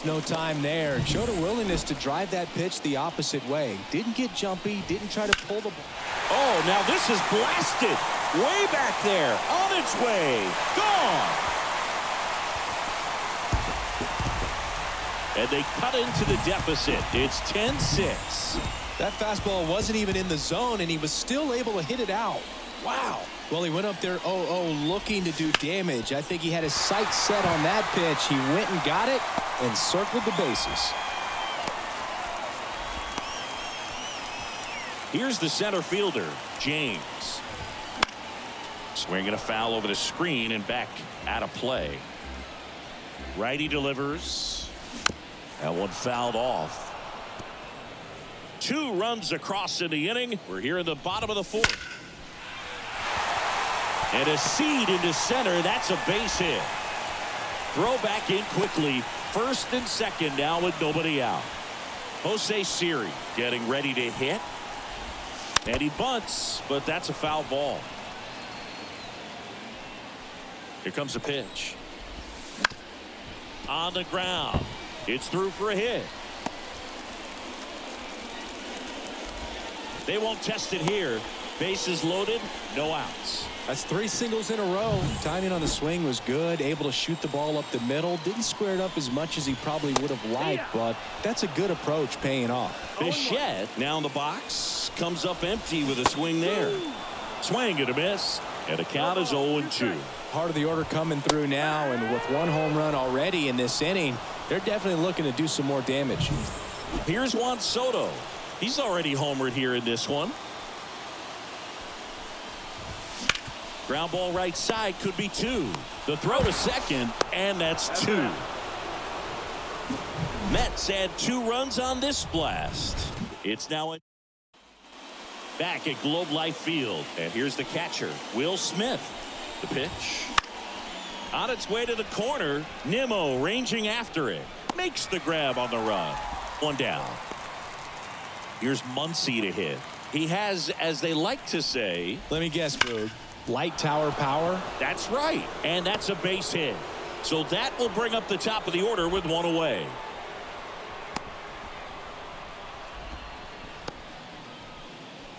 No time there. Showed a willingness to drive that pitch the opposite way. Didn't get jumpy. Didn't try to pull the ball. Oh, now this is blasted. Way back there. On its way. Gone. And they cut into the deficit. It's 10-6. That fastball wasn't even in the zone, and he was still able to hit it out. Wow. Well, he went up there 0-0 looking to do damage. I think he had his sights set on that pitch. He went and got it and circled the bases. Here's the center fielder, James. Swinging a foul over the screen and back out of play. Righty delivers. That one fouled off. 2 runs across in the inning. We're here in the bottom of the 4th. And a seed into center. That's a base hit. Throw back in quickly. First and second now with nobody out. Jose Siri getting ready to hit. And he bunts, but that's a foul ball. Here comes the pitch. On the ground. It's through for a hit. They won't test it here. Bases loaded, no outs. That's 3 singles in a row. Timing on the swing was good. Able to shoot the ball up the middle. Didn't square it up as much as he probably would have liked, but that's a good approach paying off. Bichette now in the box. Comes up empty with a swing there. Swing and a miss. And the count is 0-2. Part of the order coming through now, and with 1 home run already in this inning, they're definitely looking to do some more damage. Here's Juan Soto. He's already homered here in this one. Ground ball right side, could be 2. The throw to second, and that's 2. Mets add 2 runs on this blast. It's now back at Globe Life Field. And here's the catcher, Will Smith. The pitch. On its way to the corner. Nimmo ranging after it. Makes the grab on the run. 1 down. Here's Muncy to hit. He has, as they like to say. Let me guess, Boog. Light tower power. That's right. And that's a base hit. So that will bring up the top of the order with 1 away.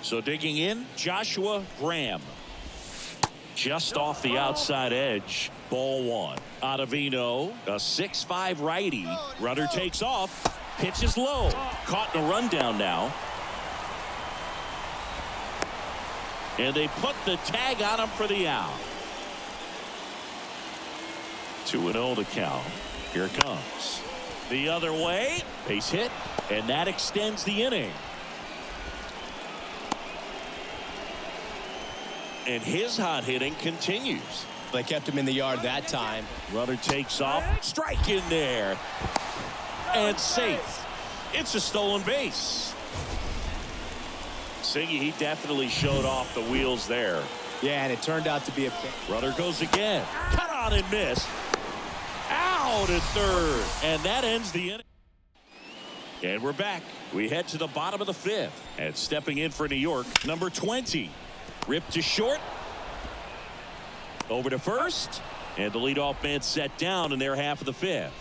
So digging in, Joshua Graham. Just off the outside edge. Ball 1. Ottavino, a 6'5" righty. Runner takes off. Pitches low. Caught in a rundown now. And they put the tag on him for the out. 2-0 to count. Here it comes. The other way. Base hit. And that extends the inning. And his hot hitting continues. They kept him in the yard that time. Runner takes off. Strike in there. And safe. It's a stolen base. Singy, he definitely showed off the wheels there. Yeah, and it turned out to be a... Runner goes again. Cut on and miss. Out at third. And that ends the inning. And we're back. We head to the bottom of the 5th. And stepping in for New York, number 20. Ripped to short. Over to first. And the leadoff man set down in their half of the 5th.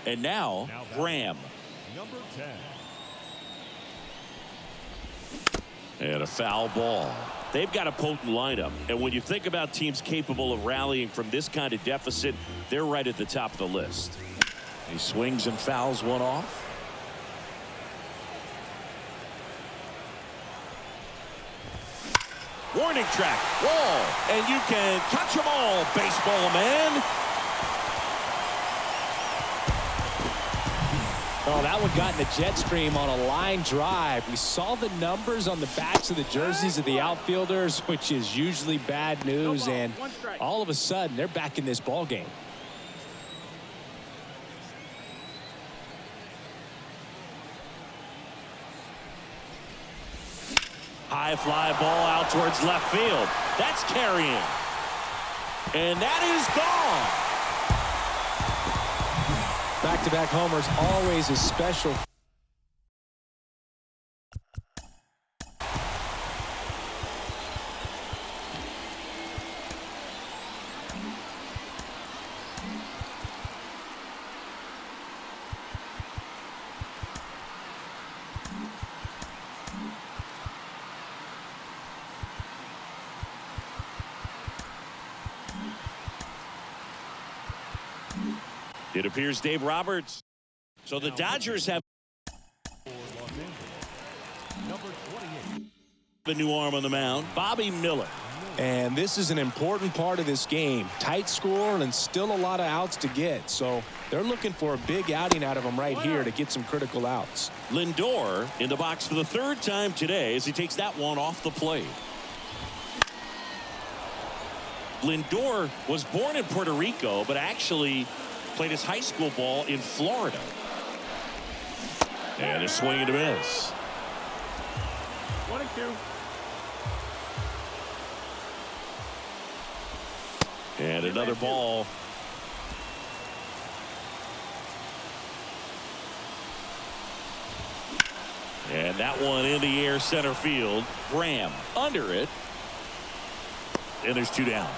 And now Graham. Number 10. And a foul ball. They've got a potent lineup. And when you think about teams capable of rallying from this kind of deficit, they're right at the top of the list. He swings and fouls one off. Warning track. Wall. And you can touch them all, baseball man. Oh, that one got in the jet stream on a line drive. We saw the numbers on the backs of the jerseys of the outfielders, which is usually bad news, and all of a sudden they're back in this ball game. High fly ball out towards left field. That's carrying. And that is gone. Back-to-back homers, always a special. It appears Dave Roberts. So the Dodgers have the new arm on the mound, Bobby Miller. And this is an important part of this game. Tight score and still a lot of outs to get. So they're looking for a big outing out of him right here to get some critical outs. Lindor in the box for the third time today as he takes that one off the plate. Lindor was born in Puerto Rico, but actually played his high school ball in Florida. And a swing and a miss. 1-2. And another ball. And that one in the air center field. Graham under it. And there's 2 down.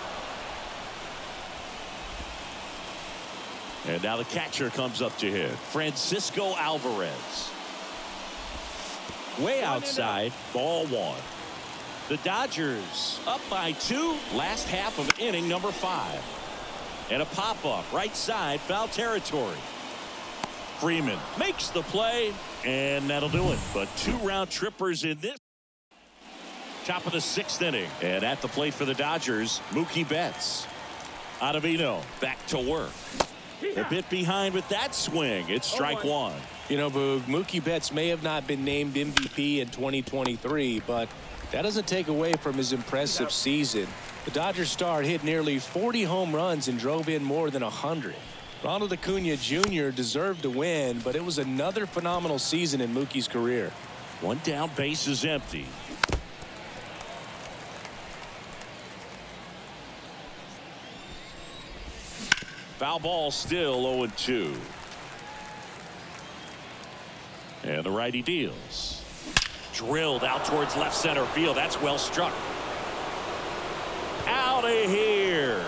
And now the catcher comes up to hit. Francisco Alvarez. Way outside. Ball 1. The Dodgers up by 2. Last half of inning number 5. And a pop-up right side, foul territory. Freeman makes the play, and that'll do it. But 2 round trippers in this. Top of the 6th inning. And at the plate for the Dodgers, Mookie Betts. Ottavino back to work. A bit behind with that swing. It's strike 1. You know, Boog, Mookie Betts may have not been named MVP in 2023, but that doesn't take away from his impressive season. The Dodgers star hit nearly 40 home runs and drove in more than 100. Ronald Acuna Jr. deserved to win, but it was another phenomenal season in Mookie's career. 1 down, base is empty. Foul ball, still 0-2. And the righty deals. Drilled out towards left center field. That's well struck. Out of here.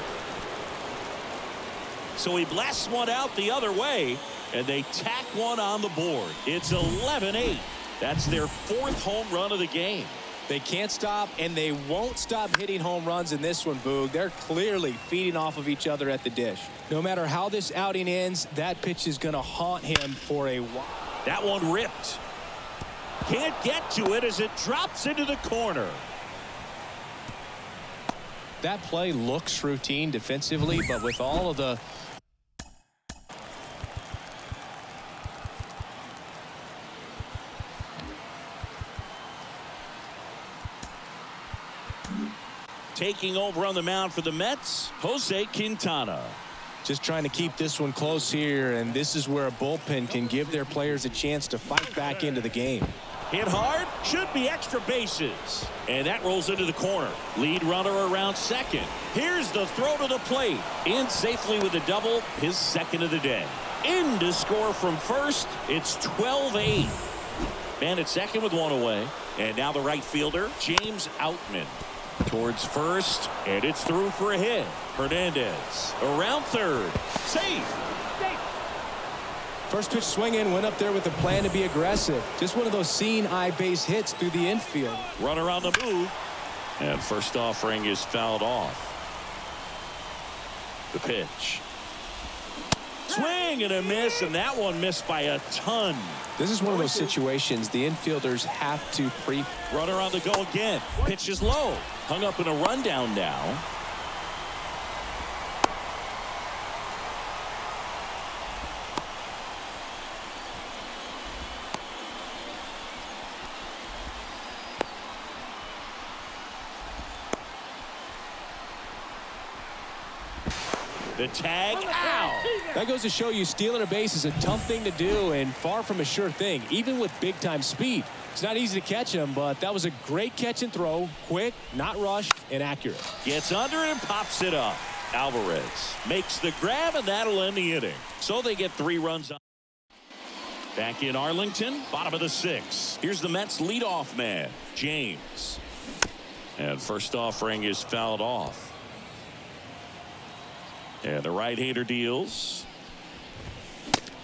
So he blasts one out the other way, and they tack one on the board. It's 11-8. That's their 4th home run of the game. They can't stop, and they won't stop hitting home runs in this one, Boog. They're clearly feeding off of each other at the dish. No matter how this outing ends, that pitch is going to haunt him for a while. That one ripped. Can't get to it as it drops into the corner. That play looks routine defensively, but with all of the taking over on the mound for the Mets, Jose Quintana. just trying to keep this one close here, and this is where a bullpen can give their players a chance to fight back into the game. Hit hard, should be extra bases. And that rolls into the corner. Lead runner around second. Here's the throw to the plate. In safely with a double, his second of the day. In to score from first. It's 12-8. Man at second with one away. And now the right fielder, James Outman. Towards first, and it's through for a hit. Hernandez around third. Safe. First pitch swinging, went up there with a plan to be aggressive. Just one of those seeing eye base hits through the infield. Runner on the move. And first offering is fouled off. The pitch. Swing and a miss, and that one missed by a ton. This is one of those situations the infielders have to Runner on the go again. Pitch is low. Hung up in a rundown now. The tag out. That goes to show you stealing a base is a tough thing to do and far from a sure thing, even with big time speed. It's not easy to catch him, but that was a great catch and throw. Quick, not rushed, and accurate. Gets under and pops it up. Alvarez makes the grab, and that'll end the inning. So they get 3 runs on. Back in Arlington, bottom of the 6th. Here's the Mets leadoff man, James. And first offering is fouled off. And the right-hander deals.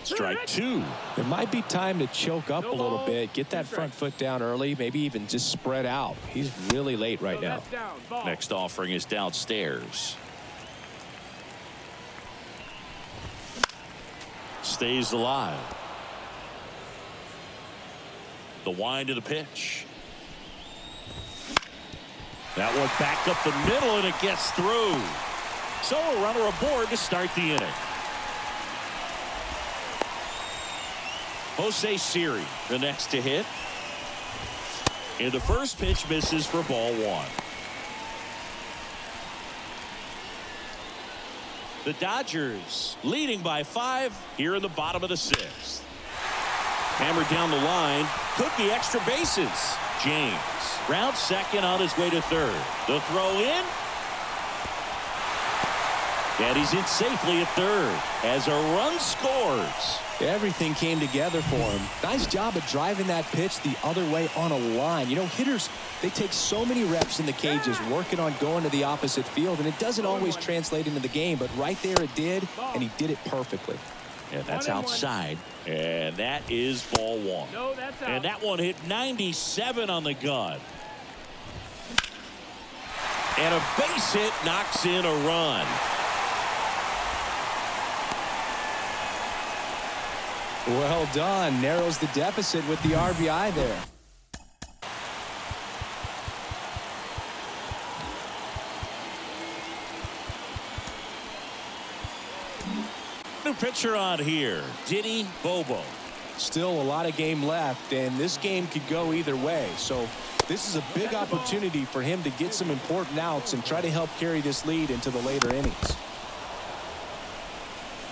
Strike 2. It might be time to choke up a little bit, get that front foot down early, maybe even just spread out. He's really late right now. Next offering is downstairs. stays alive. The wind of the pitch. That one back up the middle, and it gets through. So a runner aboard to start the inning. Jose Siri, the next to hit. And the first pitch misses for ball one. The Dodgers leading by 5 here in the bottom of the 6th. Hammered down the line. Took the extra bases. James rounds second on his way to third. The throw in. And he's in safely at third as a run scores. Everything came together for him. Nice job of driving that pitch the other way on a line. You know, hitters, they take so many reps in the cages working on going to the opposite field, and it doesn't always translate into the game, but right there it did, and he did it perfectly. And that's outside, and that is ball one. No, that's out. And that one hit 97 on the gun. And a base hit knocks in a run. Well done. Narrows the deficit with the RBI there. New pitcher on here, Diddy Bobo. Still a lot of game left, and this game could go either way. So this is a big opportunity for him to get some important outs and try to help carry this lead into the later innings.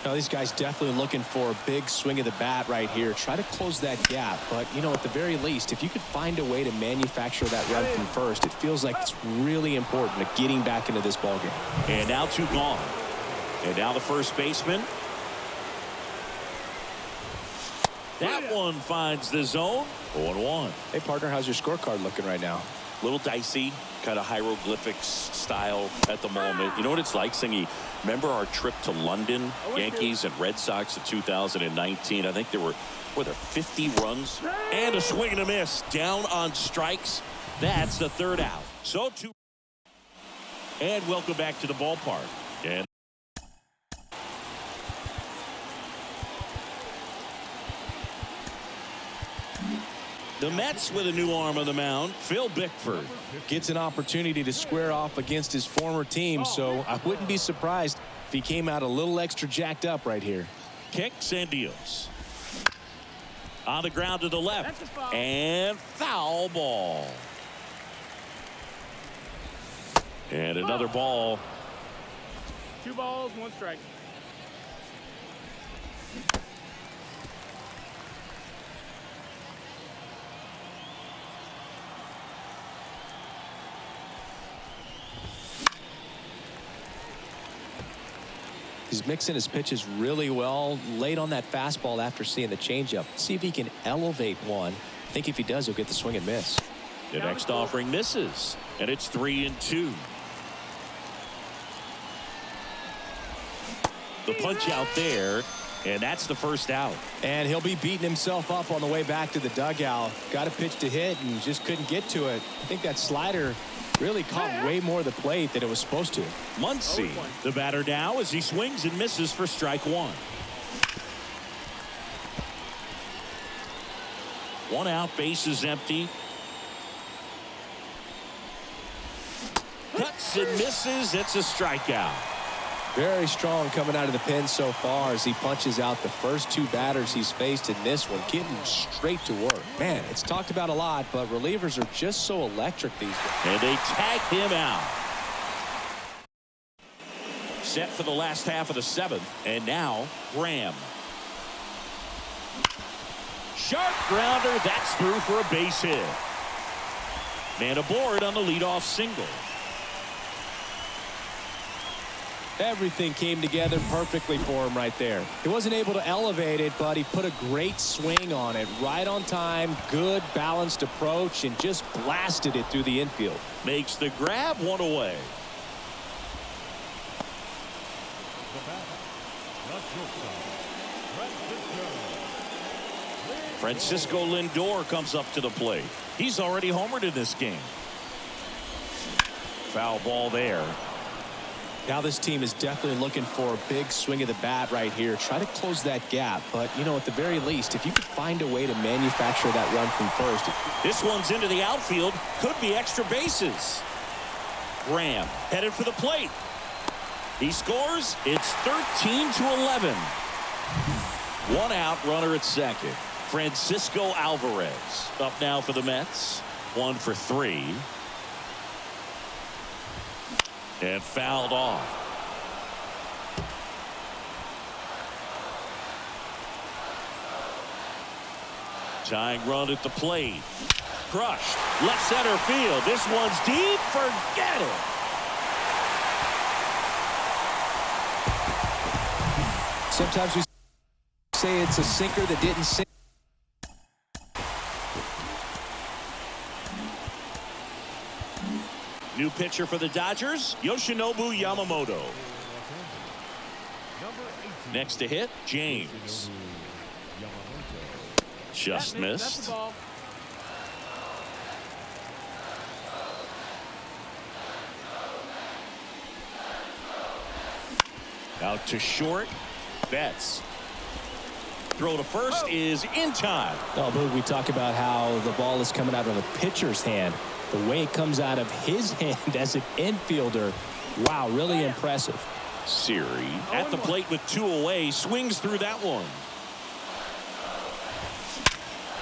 Now, these guys definitely looking for a big swing of the bat right here. Try to close that gap. But, you know, at the very least, if you could find a way to manufacture that run from first, it feels like it's really important to getting back into this ballgame. And now 2 gone. And now the first baseman. That one finds the zone. 0-1. Hey, partner, how's your scorecard looking right now? Little dicey, kind of hieroglyphics style at the moment. You know what it's like, Singy? Remember our trip to London, Yankees and Red Sox in 2019? I think there were 50 runs and a swing and a miss down on strikes. That's the third out. So 2. And welcome back to the ballpark. And the Mets with a new arm on the mound, Phil Bickford. Gets an opportunity to square off against his former team, so I wouldn't be surprised if he came out a little extra jacked up right here. Kicks and deals. On the ground to the left. And foul ball. And another ball. 2 balls, 1 strike. He's mixing his pitches really well. Late on that fastball after seeing the changeup. See if he can elevate one. I think if he does, he'll get the swing and miss. The next offering misses. And it's 3-2. The punch out there. And that's the first out. And he'll be beating himself up on the way back to the dugout. Got a pitch to hit and just couldn't get to it. I think that slider really caught way more of the plate than it was supposed to. Muncy, the batter now as he swings and misses for strike 1. 1 out, base is empty. Cuts and misses. It's a strikeout. Very strong coming out of the pen so far as he punches out the first 2 batters he's faced in this one, getting straight to work. Man, it's talked about a lot, but relievers are just so electric these days. And they tag him out. Set for the last half of the 7th, and now Graham. Sharp grounder, that's through for a base hit. Man aboard on the leadoff single. Everything came together perfectly for him right there. He wasn't able to elevate it, but he put a great swing on it. Right on time, good balanced approach, and just blasted it through the infield. Makes the grab, 1 away. Francisco Lindor comes up to the plate. He's already homered in this game. Foul ball there. Now this team is definitely looking for a big swing of the bat right here. Try to close that gap. But, you know, at the very least, if you could find a way to manufacture that run from first. This one's into the outfield. Could be extra bases. Graham headed for the plate. He scores. It's 13-11. One out, runner at second. Francisco Alvarez up now for the Mets. 1 for 3. And fouled off. Tying run at the plate. Crushed. Left center field. This one's deep. Forget it. Sometimes we say it's a sinker that didn't sink. New pitcher for the Dodgers, Yoshinobu Yamamoto. Next to hit, James. Just missed. Out to short. Betts. Throw to first is in time. Oh, Boog, we talk about how the ball is coming out of a pitcher's hand. The way it comes out of his hand as an infielder. Wow, really impressive. Siri at the plate with 2 away. Swings through that one.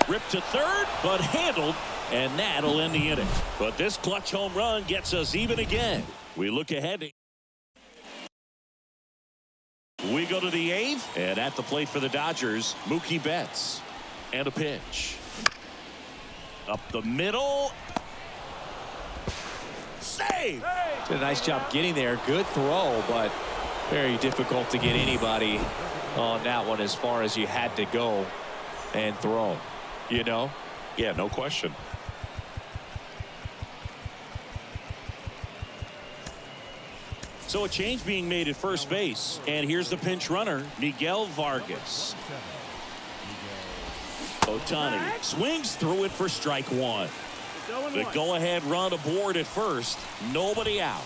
Ripped to third, but handled. And that'll end the inning. But this clutch home run gets us even again. We look ahead. We go to the 8th. And at the plate for the Dodgers, Mookie Betts. And a pitch. Up the middle. Save! Did a nice job getting there. Good throw, but very difficult to get anybody on that one as far as you had to go and throw. You know? Yeah, no question. So a change being made at first base. And here's the pinch runner, Miguel Vargas. Ohtani swings through it for strike 1. The go-ahead run aboard at first. Nobody out.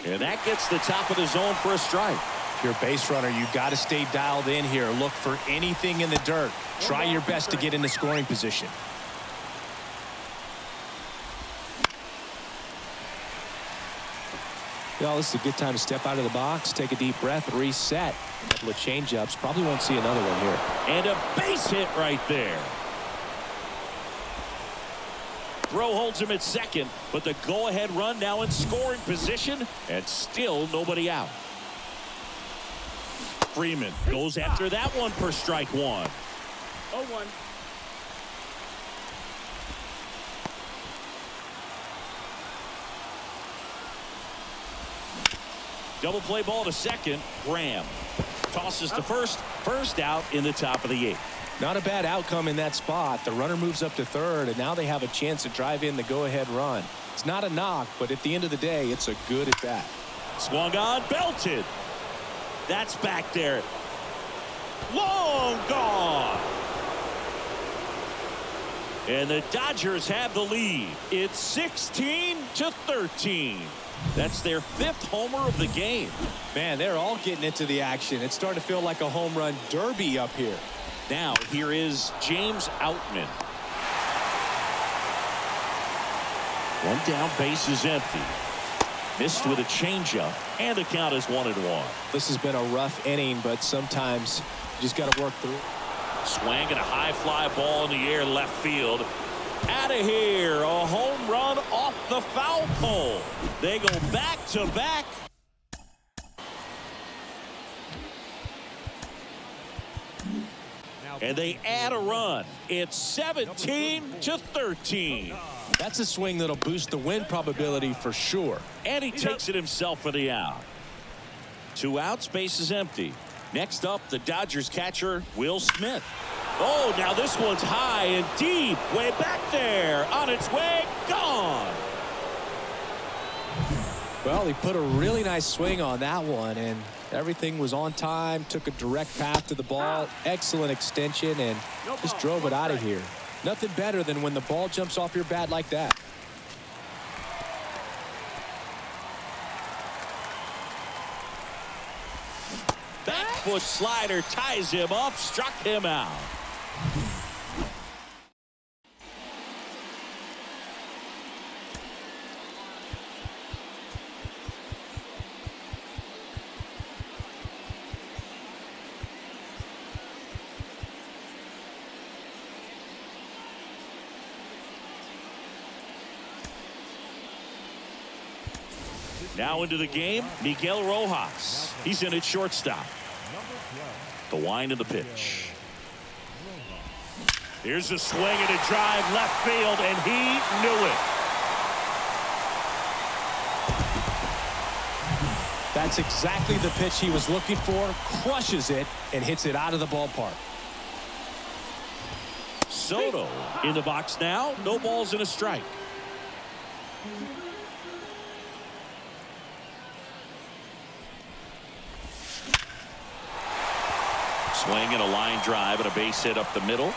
And that gets the top of the zone for a strike. If you're a base runner, you got to stay dialed in here. Look for anything in the dirt. Try your best to get in the scoring position. Well, this is a good time to step out of the box, take a deep breath, reset. A couple of change-ups. Probably won't see another one here. And a base hit right there. Throw holds him at second, but the go-ahead run now in scoring position, and still nobody out. Freeman goes after that one for strike 1. 0-1. Double play ball to second. Graham tosses to first. First out in the top of the 8th. Not a bad outcome in that spot. The runner moves up to third, and now they have a chance to drive in the go-ahead run. It's not a knock, but at the end of the day, it's a good at bat. Swung on, belted. That's back there. Long gone. And the Dodgers have the lead. It's 16-13. That's their 5th homer of the game. Man, they're all getting into the action. It's starting to feel like a home run derby up here. Now here is James Outman. One down, base is empty. Missed with a changeup, and the count is 1-1. This has been a rough inning, but sometimes you just got to work through. Swang and a high fly ball in the air left field. Out of here, a home run off the foul pole. They go back to back. And they add a run. It's 17-13. That's a swing that'll boost the win probability for sure. And he takes it himself for the out. 2 outs, base is empty. Next up, the Dodgers catcher, Will Smith. Oh, now this one's high and deep. Way back there. On its way, gone. Well, he put a really nice swing on that one, and everything was on time. Took a direct path to the ball. Excellent extension, and just drove it out of here. Nothing better than when the ball jumps off your bat like that. 4-foot slider ties him up, struck him out. Now into the game, Miguel Rojas. He's in at shortstop. The wind of the pitch. Here's a swing and a drive left field, and he knew it. That's exactly the pitch he was looking for. Crushes it and hits it out of the ballpark. Soto in the box now. No balls and a strike. Swing and a line drive and a base hit up the middle.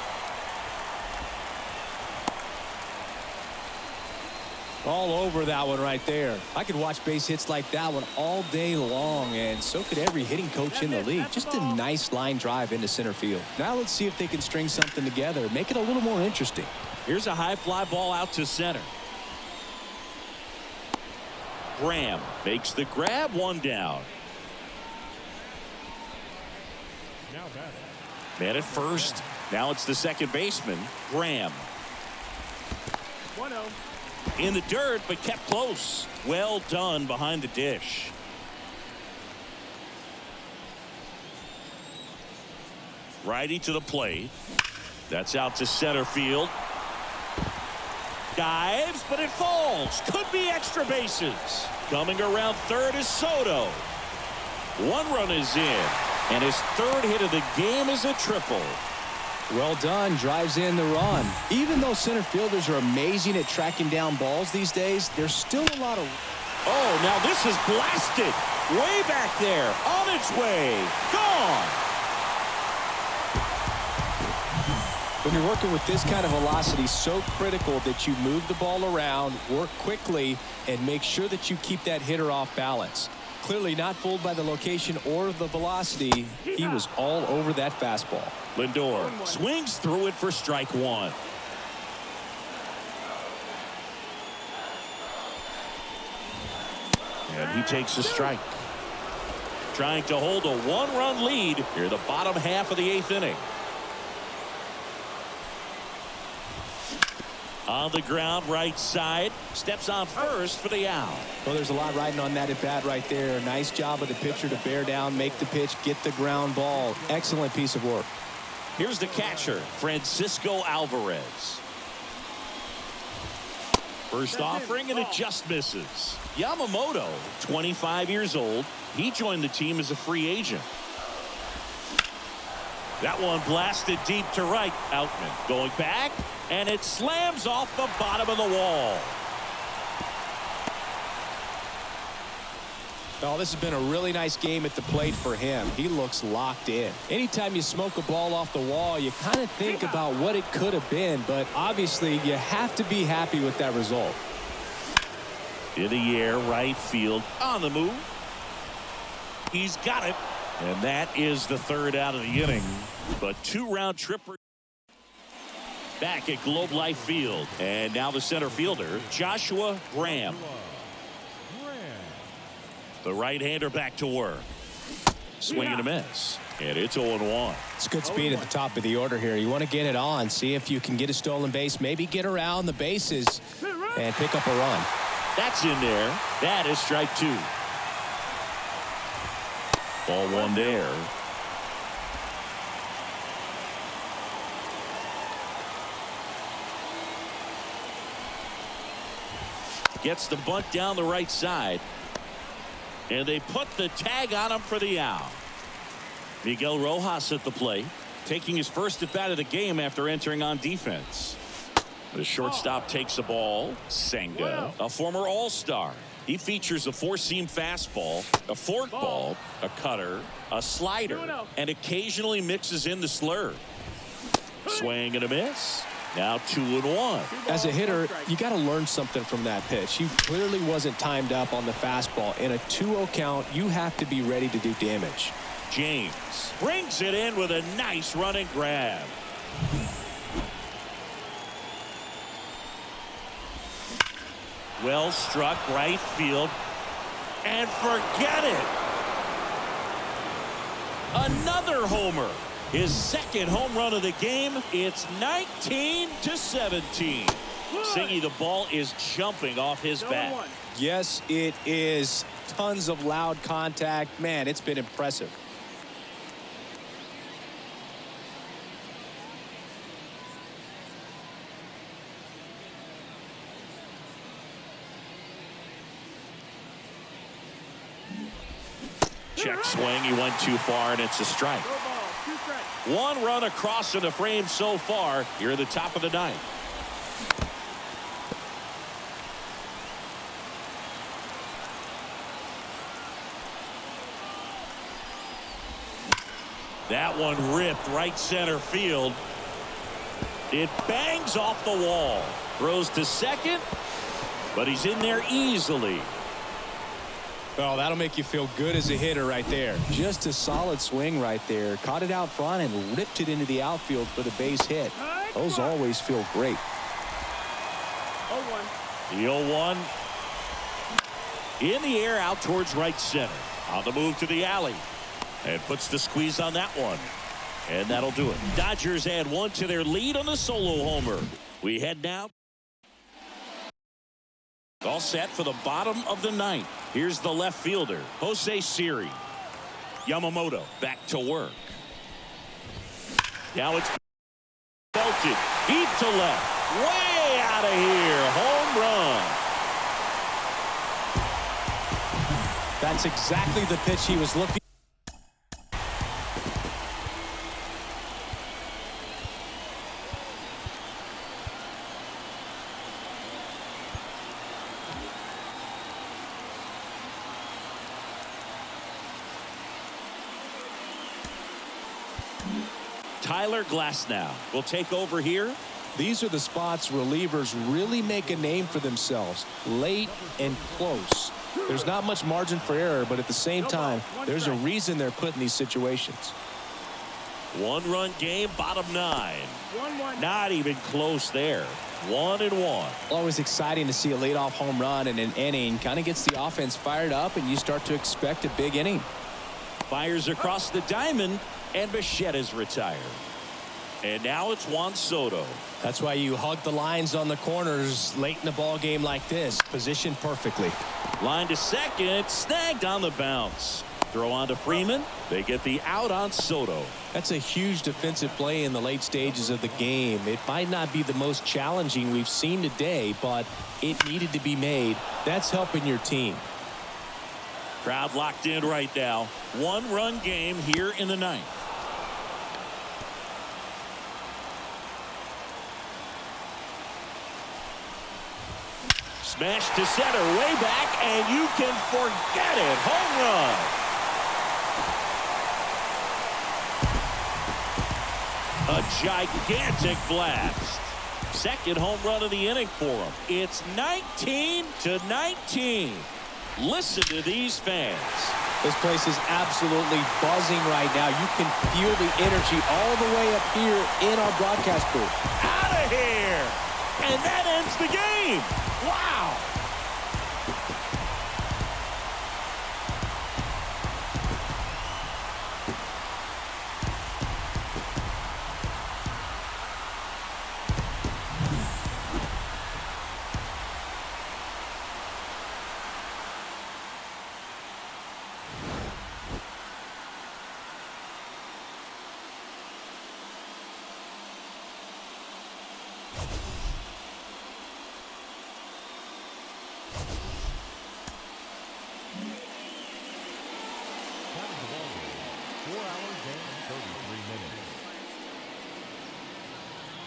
All over that one right there. I could watch base hits like that one all day long, and so could every hitting coach in the league. Just a nice line drive into center field. Now let's see if they can string something together, make it a little more interesting. Here's a high fly ball out to center. Graham makes the grab, one down. Man at first. Now it's the second baseman, Graham. 1-0. In the dirt, but kept close. Well done behind the dish. Righty to the plate. That's out to center field. Dives, but it falls. Could be extra bases. Coming around third is Soto. One run is in. And his third hit of the game is a triple. Well done. Drives in the run. Even though center fielders are amazing at tracking down balls these days, there's still a lot of... Oh, now this is blasted. Way back there. On its way. Gone. When you're working with this kind of velocity, so critical that you move the ball around, work quickly, and make sure that you keep that hitter off balance. Clearly not fooled by the location or the velocity. He was all over that fastball. Lindor swings through it for strike one. And he takes a strike. Trying to hold a one-run lead here the bottom half of the eighth inning. On the ground, right side. Steps on first for the out. Well, there's a lot riding on that at bat right there. Nice job of the pitcher to bear down, make the pitch, get the ground ball. Excellent piece of work. Here's the catcher, Francisco Alvarez. First offering, and it just misses. Yamamoto, 25 years old. He joined the team as a free agent. That one blasted deep to right. Outman going back, and it slams off the bottom of the wall. Oh, this has been a really nice game at the plate for him. He looks locked in. Anytime you smoke a ball off the wall, you kind of think about what it could have been, but obviously you have to be happy with that result. In the air, right field, on the move. He's got it. And that is the third out of the inning. But two-round trip back at Globe Life Field. And now the center fielder, Joshua Graham. The right-hander back to work. Swing and a miss. And it's 0-1. It's good speed at the top of the order here. You want to get it on, see if you can get a stolen base, maybe get around the bases and pick up a run. That's in there. That is strike two. Ball one there. Gets the bunt down the right side. And they put the tag on him for the out. Miguel Rojas at the plate, taking his first at bat of the game after entering on defense. The shortstop takes a ball. Senga, a former All-Star. He features a four-seam fastball, a forkball, a cutter, a slider, and occasionally mixes in the slurve. Swing and a miss. Now 2-1. As a hitter, you got to learn something from that pitch. He clearly wasn't timed up on the fastball. In a 2-0 count, you have to be ready to do damage. James brings it in with a nice running grab. Well struck right field. And forget it. Another homer. His second home run of the game. It's 19-17. Singy, the ball is jumping off his bat. Yes, it is. Tons of loud contact. Man, it's been impressive. Check swing. He went too far, and it's a strike. One run across in the frame so far. Here at the top of the ninth. That one ripped right center field. It bangs off the wall. Throws to second, but he's in there easily. Well, that'll make you feel good as a hitter right there. Just a solid swing right there. Caught it out front and ripped it into the outfield for the base hit. Those always feel great. 0-1. The 0-1 in the air out towards right center. On the move to the alley. And puts the squeeze on that one. And that'll do it. Dodgers add one to their lead on the solo homer. We head now. All set for the bottom of the ninth. Here's the left fielder, Jose Siri. Yamamoto back to work. Now it's belted deep to left. Way out of here. Home run. That's exactly the pitch he was looking. Tyler Glasnow will take over here. These are the spots relievers really make a name for themselves. Late and close. There's not much margin for error, but at the same time, there's a reason they're put in these situations. One-run game, bottom nine. 1-1. Not even close there. 1-1. Always exciting to see a leadoff home run in an inning. Kind of gets the offense fired up, and you start to expect a big inning. Fires across the diamond, and Bichette is retired. And now it's Juan Soto. That's why you hug the lines on the corners late in the ball game like this. Positioned perfectly. Line to second, snagged on the bounce. Throw on to Freeman. They get the out on Soto. That's a huge defensive play in the late stages of the game. It might not be the most challenging we've seen today, but it needed to be made. That's helping your team. Crowd locked in right now. One-run game here in the ninth. Smash to center, way back, and you can forget it. Home run. A gigantic blast. Second home run of the inning for him. It's 19-19. Listen to these fans. This place is absolutely buzzing right now. You can feel the energy all the way up here in our broadcast booth. Out of here. And that ends the game. Wow.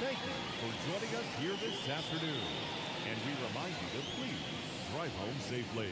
Thank you for joining us here this afternoon. And we remind you to please drive home safely.